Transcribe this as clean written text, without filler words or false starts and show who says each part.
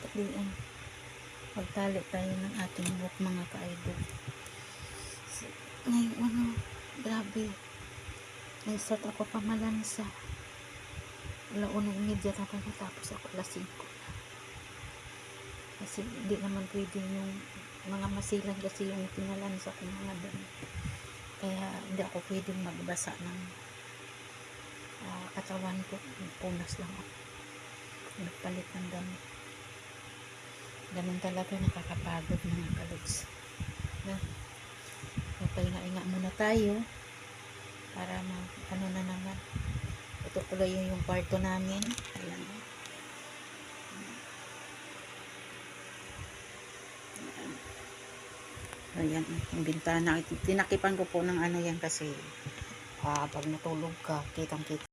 Speaker 1: Diyan. Pagtali tayo ng ating buhok mga ka-idol. Ngayon grabe. Nagsat ako pamalansa. Alauna imedya tapos ako alas 5 na. Kasi hindi naman pwede yung mga masilan kasi yung pinalansa ko mga damit. Kaya hindi ako pwedeng magbasa ng katawan ko. Punas lang ako. Nagpalit ng damit. Ganun talaga nakakapagod mga kalods. Pahinga-hinga muna tayo para ano na naman. Ito pala yung kwarto namin. Ayan. Ayan, yung bintana. Tinakipan ko po ng ano yan kasi pag natulog ka, kitang-kita.